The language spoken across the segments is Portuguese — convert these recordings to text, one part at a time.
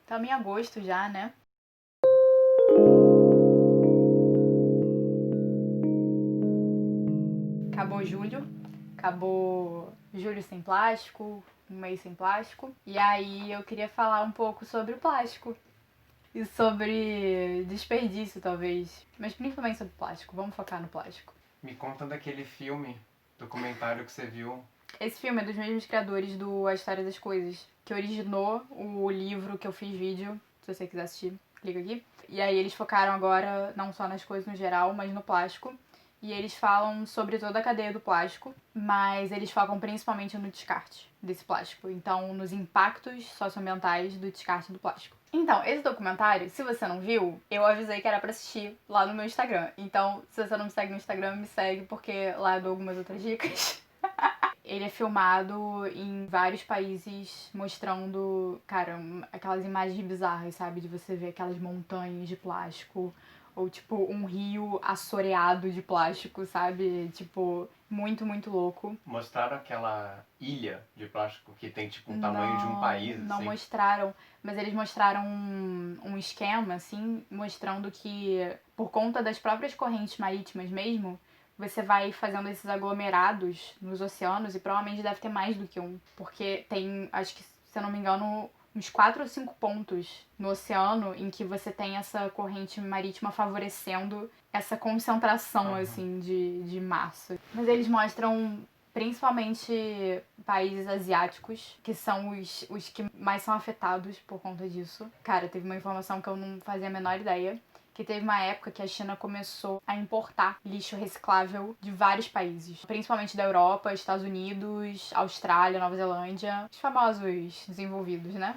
Estamos em agosto já, né? Acabou julho, acabou julho sem plástico, um mês sem plástico. E aí eu queria falar um pouco sobre o plástico e sobre desperdício, talvez. Mas principalmente sobre plástico. Vamos focar no plástico. Me conta daquele filme, documentário que você viu. Esse filme é dos mesmos criadores do A História das Coisas, que originou o livro que eu fiz vídeo. Se você quiser assistir, clica aqui. E aí eles focaram agora não só nas coisas no geral, mas no plástico. E eles falam sobre toda a cadeia do plástico, mas eles focam principalmente no descarte desse plástico. Então, nos impactos socioambientais do descarte do plástico. Então, esse documentário, se você não viu, eu avisei que era pra assistir lá no meu Instagram. Então, se você não me segue no Instagram, me segue, porque lá eu dou algumas outras dicas. Ele é filmado em vários países, mostrando, cara, aquelas imagens bizarras, sabe? De você ver aquelas montanhas de plástico, ou tipo um rio assoreado de plástico, sabe? Tipo, muito, muito louco. Mostraram aquela ilha de plástico que tem tipo um tamanho de um país, Não assim. mostraram, mas eles mostraram um esquema, assim, mostrando que por conta das próprias correntes marítimas mesmo, você vai fazendo esses aglomerados nos oceanos e provavelmente deve ter mais do que um. Porque tem, acho que, se eu não me engano, uns 4 ou 5 pontos no oceano em que você tem essa corrente marítima favorecendo essa concentração, assim, de massa. Mas eles mostram principalmente países asiáticos, que são os que mais são afetados por conta disso. Cara, teve uma informação que eu não fazia a menor ideia, que teve uma época que a China começou a importar lixo reciclável de vários países, principalmente da Europa, Estados Unidos, Austrália, Nova Zelândia, os famosos desenvolvidos, né?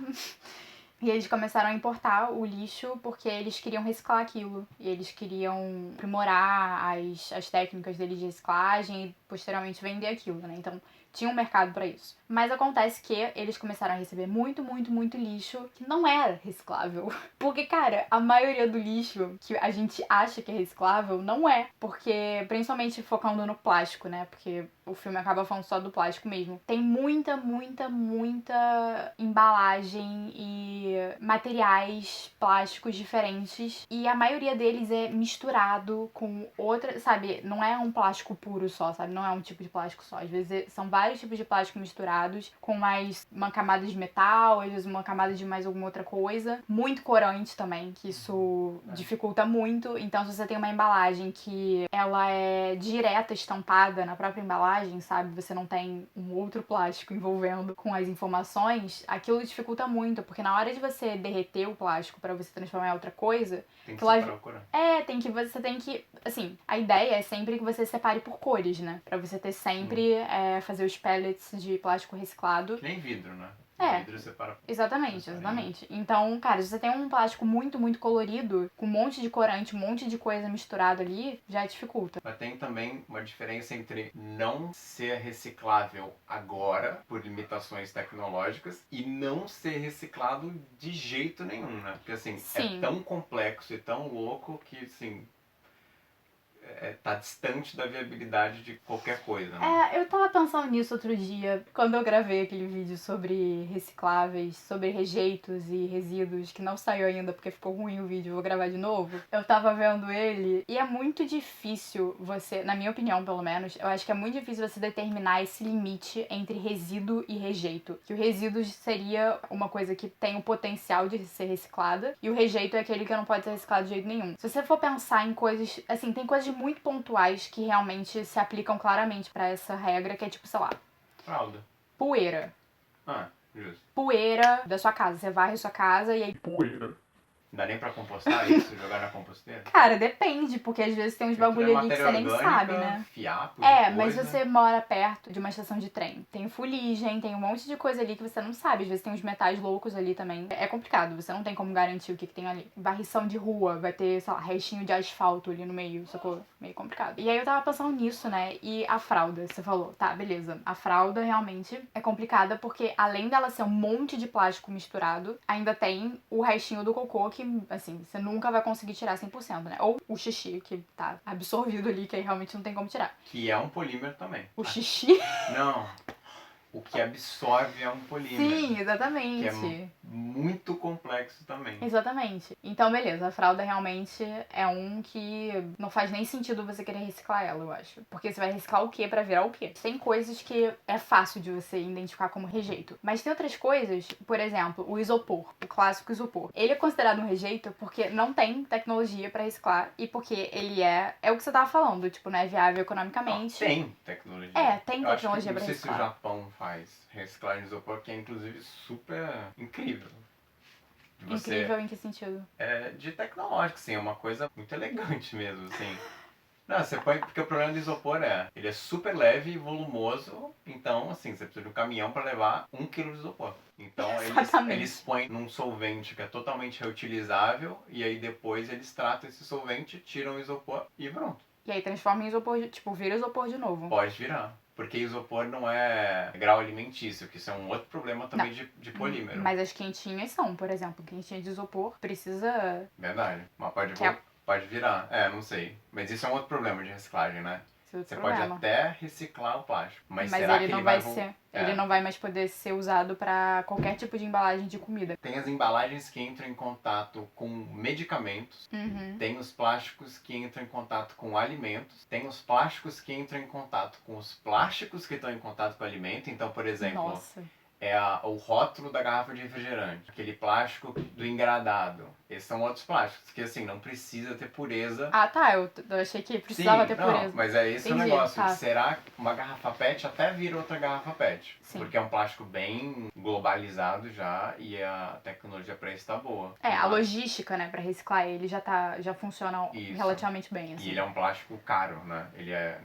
E eles começaram a importar o lixo porque eles queriam reciclar aquilo. E eles queriam aprimorar as técnicas deles de reciclagem e posteriormente vender aquilo, né? Então tinha um mercado pra isso. Mas acontece que eles começaram a receber muito, muito, muito lixo que não era reciclável. Porque, cara, a maioria do lixo que a gente acha que é reciclável não é. Porque, principalmente focando no plástico, né? Porque o filme acaba falando só do plástico mesmo. Tem muita, muita, muita embalagem e materiais plásticos diferentes. E a maioria deles é misturado com outra, sabe? Não é um plástico puro só, sabe? Não é um tipo de plástico só. Às vezes são vários tipos de plástico misturados com mais uma camada de metal, às vezes uma camada de mais alguma outra coisa. Muito corante também, que isso dificulta muito. Então, se você tem uma embalagem que ela é direta estampada na própria embalagem, sabe? Você não tem um outro plástico envolvendo com as informações, aquilo dificulta muito, porque na hora de você derreter o plástico pra você transformar em outra coisa, Tem que separar o corante. você tem que, assim, a ideia é sempre que você separe por cores, né? Pra você ter sempre, fazer os pellets de plástico reciclado. Que nem vidro, né? Vidro separa. Exatamente. Então, cara, se você tem um plástico muito, muito colorido, com um monte de corante, um monte de coisa misturado ali, já dificulta. Mas tem também uma diferença entre não ser reciclável agora, por limitações tecnológicas, e não ser reciclado de jeito nenhum, né? Porque assim, Sim. é tão complexo e tão louco que, assim, tá distante da viabilidade de qualquer coisa, né? Eu tava pensando nisso outro dia, quando eu gravei aquele vídeo sobre recicláveis, sobre rejeitos e resíduos, que não saiu ainda porque ficou ruim o vídeo, vou gravar de novo. Eu tava vendo ele e é muito difícil você, na minha opinião pelo menos, eu acho que é muito difícil você determinar esse limite entre resíduo e rejeito. Que o resíduo seria uma coisa que tem o potencial de ser reciclada e o rejeito é aquele que não pode ser reciclado de jeito nenhum. Se você for pensar em coisas, assim, tem coisas muito pontuais que realmente se aplicam claramente pra essa regra, que é tipo, sei lá, Fralda. poeira. Justo. Poeira da sua casa. Você varre a sua casa e aí Poeira. Não dá nem pra compostar isso? Jogar na composteira? cara, depende, porque às vezes tem uns bagulho ali que você nem sabe, né? Fiapo de Mas coisa. você mora perto de uma estação de trem. Tem fuligem, tem um monte de coisa ali que você não sabe. Às vezes tem uns metais loucos ali também. É complicado, você não tem como garantir o que tem ali. Varrição de rua, vai ter, sei lá, restinho de asfalto ali no meio, sacou? Meio complicado. E aí eu tava pensando nisso, né? E a fralda, você falou, tá, beleza. A fralda realmente é complicada porque além dela ser um monte de plástico misturado, ainda tem o restinho do cocô que, assim, você nunca vai conseguir tirar 100%, né? Ou o xixi, que tá absorvido ali, que aí realmente não tem como tirar. Que é um polímero também. O xixi? Não. O que absorve é um polímero. Sim, exatamente. Que é muito complexo complexo também. Exatamente. Então, beleza, a fralda realmente é um que não faz nem sentido você querer reciclar ela, eu acho. Porque você vai reciclar o quê pra virar o quê? Tem coisas que é fácil de você identificar como rejeito. Mas tem outras coisas, por exemplo, o isopor, o clássico isopor. Ele é considerado um rejeito porque não tem tecnologia pra reciclar e porque ele é o que você tava falando, tipo, não é viável economicamente. Tem tecnologia. Tem Eu acho que, tecnologia não pra sei se o reciclar. Japão faz reciclagem de isopor, que é inclusive super incrível. Você Incrível em que sentido? de tecnológico, assim, é uma coisa muito elegante mesmo, assim. Não, você põe, porque o problema do isopor ele é super leve e volumoso, então, assim, você precisa de um caminhão para levar 1 quilo de isopor. Então, eles Exatamente. põem num solvente que é totalmente reutilizável, e aí depois eles tratam esse solvente, tiram o isopor e pronto. E aí transforma em isopor, tipo, vira isopor de novo. Pode virar. Porque isopor não é grau alimentício, que isso é um outro problema também de polímero. Mas as quentinhas são, por exemplo, quentinha de isopor precisa... Verdade. Mas pode, Que é pode virar. Não sei. Mas isso é um outro problema de reciclagem, né? outro Você pode problema. até reciclar o plástico. Mas Mas será ele que não ele vai vai ser... Ele não vai mais poder ser usado pra qualquer tipo de embalagem de comida. Tem as embalagens que entram em contato com medicamentos. Uhum. Tem os plásticos que entram em contato com alimentos. Tem os plásticos que entram em contato com os plásticos que estão em contato com o alimento. Então, por exemplo, Nossa. o rótulo da garrafa de refrigerante, aquele plástico do engradado. Esses são outros plásticos que, assim, não precisa ter pureza. Ah, tá. Eu achei que precisava ter Não, pureza. mas é esse o Entendi, negócio. tá. Será que uma garrafa PET até vira outra garrafa PET? Sim. Porque é um plástico bem globalizado já e a tecnologia para isso tá boa. A logística, né, pra reciclar ele já funciona Isso. relativamente bem, assim. E ele é um plástico caro, né? Ele é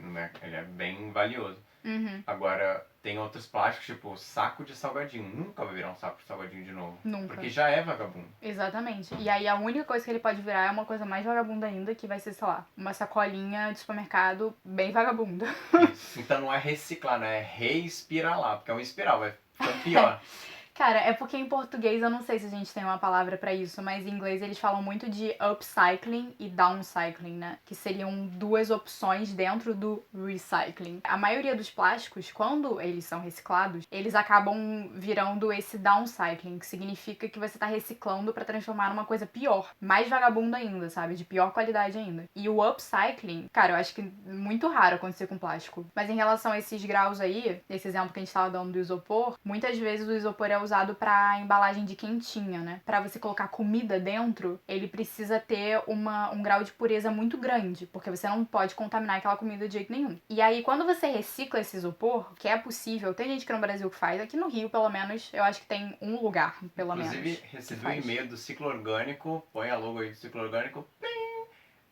bem valioso. Uhum. Agora, tem outros plásticos, tipo saco de salgadinho. Nunca vai virar um saco de salgadinho de novo. Nunca. Porque já é vagabundo. Exatamente. E aí a única coisa que ele pode virar é uma coisa mais vagabunda ainda, que vai ser, sei lá, uma sacolinha de supermercado bem vagabunda. Isso. Então não é reciclar, né? É reespiralar, porque é uma espiral, vai ficando pior. Cara, é porque em português eu não sei se a gente tem uma palavra pra isso, mas em inglês eles falam muito de upcycling e downcycling, né? Que seriam duas opções dentro do recycling. A maioria dos plásticos, quando eles são reciclados, eles acabam virando esse downcycling, que significa que você tá reciclando pra transformar numa coisa pior, mais vagabunda ainda, sabe? De pior qualidade ainda. E o upcycling, cara, eu acho que é muito raro acontecer com plástico. Mas em relação a esses graus aí, esse exemplo que a gente tava dando do isopor, muitas vezes o isopor é usado pra embalagem de quentinha, né? Pra você colocar comida dentro, ele precisa ter um grau de pureza muito grande, porque você não pode contaminar aquela comida de jeito nenhum. E aí, quando você recicla esse isopor, que é possível, tem gente que no Brasil que faz, aqui no Rio, pelo menos, eu acho que tem um lugar, pelo menos. Inclusive, recebi um e-mail do Ciclo Orgânico, põe a logo aí do Ciclo Orgânico,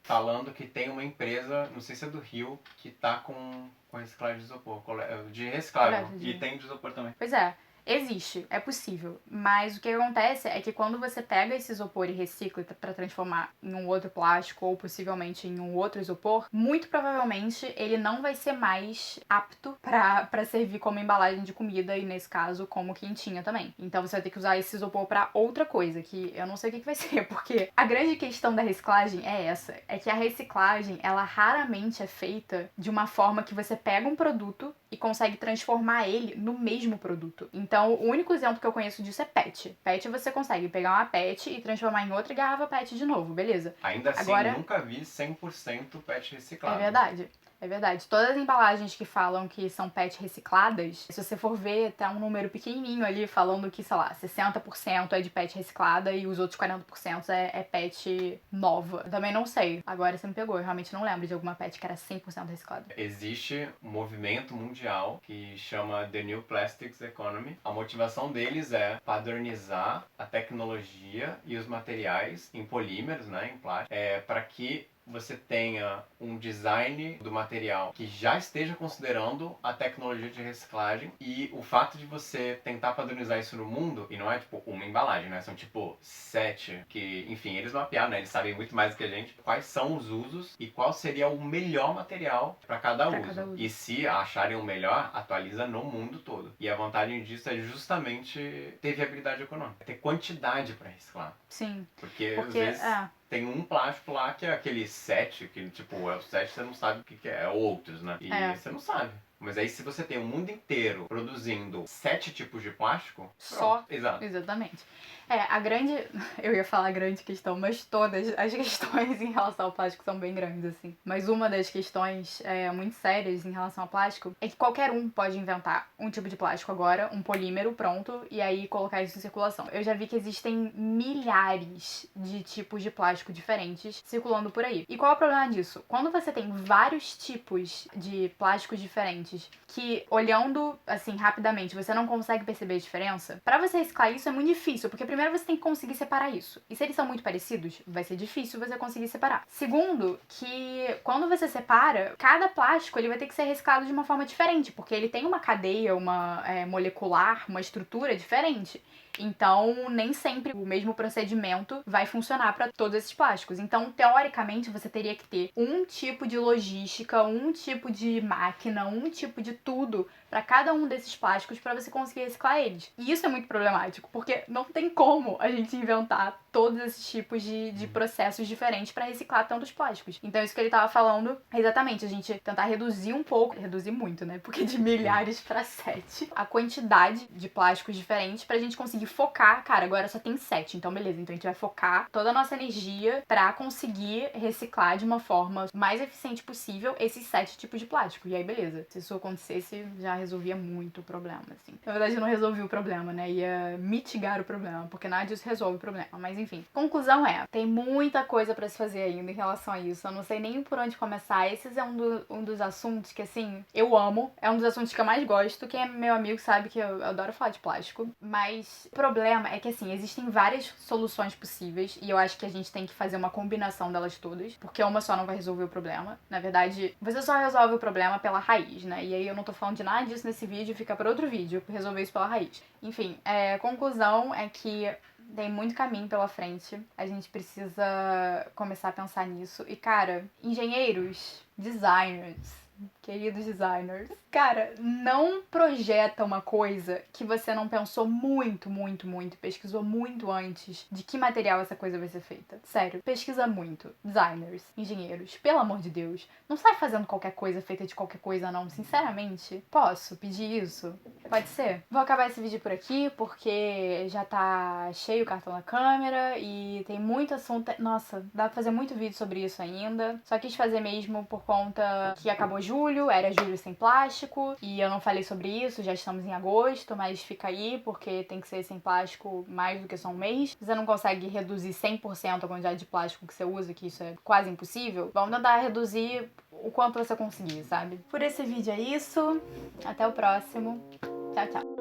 falando que tem uma empresa, não sei se é do Rio, que tá com reciclagem de isopor, de reciclável. E tem de isopor também. Pois é. Existe, é possível, mas o que acontece é que quando você pega esse isopor e recicla para transformar em um outro plástico ou possivelmente em um outro isopor, muito provavelmente ele não vai ser mais apto para servir como embalagem de comida e nesse caso como quentinha também. Então você vai ter que usar esse isopor para outra coisa, que eu não sei o que vai ser, porque a grande questão da reciclagem é essa, é que a reciclagem ela raramente é feita de uma forma que você pega um produto e consegue transformar ele no mesmo produto. Então, o único exemplo que eu conheço disso é PET. PET você consegue pegar uma PET e transformar em outra garrafa PET de novo, beleza? Ainda assim, agora, nunca vi 100% PET reciclado. É verdade. É verdade. Todas as embalagens que falam que são PET recicladas, se você for ver, tá um número pequenininho ali falando que, sei lá, 60% é de PET reciclada e os outros 40% é PET nova. Eu também não sei. Agora você me pegou. Eu realmente não lembro de alguma PET que era 100% reciclada. Existe um movimento mundial que chama The New Plastics Economy. A motivação deles é padronizar a tecnologia e os materiais em polímeros, né, em plástico, para que você tenha um design do material que já esteja considerando a tecnologia de reciclagem, e o fato de você tentar padronizar isso no mundo, e não é tipo uma embalagem, né? São tipo 7, que, enfim, eles mapearam, né? Eles sabem muito mais do que a gente quais são os usos e qual seria o melhor material para cada uso. E se acharem o melhor, atualiza no mundo todo. E a vantagem disso é justamente ter viabilidade econômica, ter quantidade para reciclar. Sim. Porque às vezes tem um plástico lá que é aquele 7, que tipo, é o 7, você não sabe o que é outros, né? E você não sabe. Mas aí se você tem o mundo inteiro produzindo 7 tipos de plástico, Só. pronto. Exato. Exatamente. A grande... Eu ia falar grande questão, mas todas as questões em relação ao plástico são bem grandes, assim. Mas uma das questões muito sérias em relação ao plástico é que qualquer um pode inventar um tipo de plástico agora, um polímero pronto, e aí colocar isso em circulação. Eu já vi que existem milhares de tipos de plástico diferentes circulando por aí. E qual é o problema disso? Quando você tem vários tipos de plásticos diferentes que, olhando, assim, rapidamente, você não consegue perceber a diferença, pra você reciclar isso é muito difícil, porque primeiro você tem que conseguir separar isso. E se eles são muito parecidos, vai ser difícil você conseguir separar. Segundo, que quando você separa, cada plástico ele vai ter que ser reciclado de uma forma diferente, porque ele tem uma cadeia, uma molecular, uma estrutura diferente. Então, nem sempre o mesmo procedimento vai funcionar para todos esses plásticos. Então, teoricamente, você teria que ter um tipo de logística, um tipo de máquina, um tipo de tudo para cada um desses plásticos para você conseguir reciclar eles. E isso é muito problemático, porque não tem como a gente inventar todos esses tipos de processos diferentes para reciclar tantos plásticos. Então, isso que ele tava falando, é exatamente, a gente tentar reduzir um pouco, reduzir muito, né? Porque de milhares para 7, a quantidade de plásticos diferentes pra gente conseguir focar, cara, agora só tem 7, então beleza, então a gente vai focar toda a nossa energia pra conseguir reciclar de uma forma mais eficiente possível esses 7 tipos de plástico. E aí, beleza, se isso acontecesse, já resolvia muito o problema, assim. Na verdade, não resolvia o problema, né? Ia mitigar o problema, porque nada disso resolve o problema. Mas enfim, conclusão tem muita coisa pra se fazer ainda em relação a isso. Eu não sei nem por onde começar. Esse é um dos assuntos que, assim, eu amo. É um dos assuntos que eu mais gosto. Quem é meu amigo sabe que eu adoro falar de plástico. Mas o problema é que, assim, existem várias soluções possíveis e eu acho que a gente tem que fazer uma combinação delas todas, porque uma só não vai resolver o problema. Na verdade, você só resolve o problema pela raiz, né? E aí eu não tô falando de nada disso nesse vídeo, fica para outro vídeo, resolver isso pela raiz. Enfim, a conclusão é que tem muito caminho pela frente. A gente precisa começar a pensar nisso. E, cara, engenheiros, designers, queridos designers, cara, não projeta uma coisa que você não pensou muito, pesquisou muito antes de que material essa coisa vai ser feita. Sério, pesquisa muito. Designers, engenheiros, pelo amor de Deus, não sai fazendo qualquer coisa feita de qualquer coisa, não. Sinceramente, posso pedir isso? Pode ser? Vou acabar esse vídeo por aqui, porque já tá cheio o cartão na câmera e tem muito assunto. Nossa, dá pra fazer muito vídeo sobre isso ainda. Só quis fazer mesmo por conta que acabou julho, era julho sem plástico, e eu não falei sobre isso, já estamos em agosto, mas fica aí, porque tem que ser sem plástico mais do que só um mês. Você não consegue reduzir 100% a quantidade de plástico que você usa, que isso é quase impossível. Vamos tentar reduzir o quanto você conseguir, sabe? Por esse vídeo é isso, até o próximo. Tchau, tchau.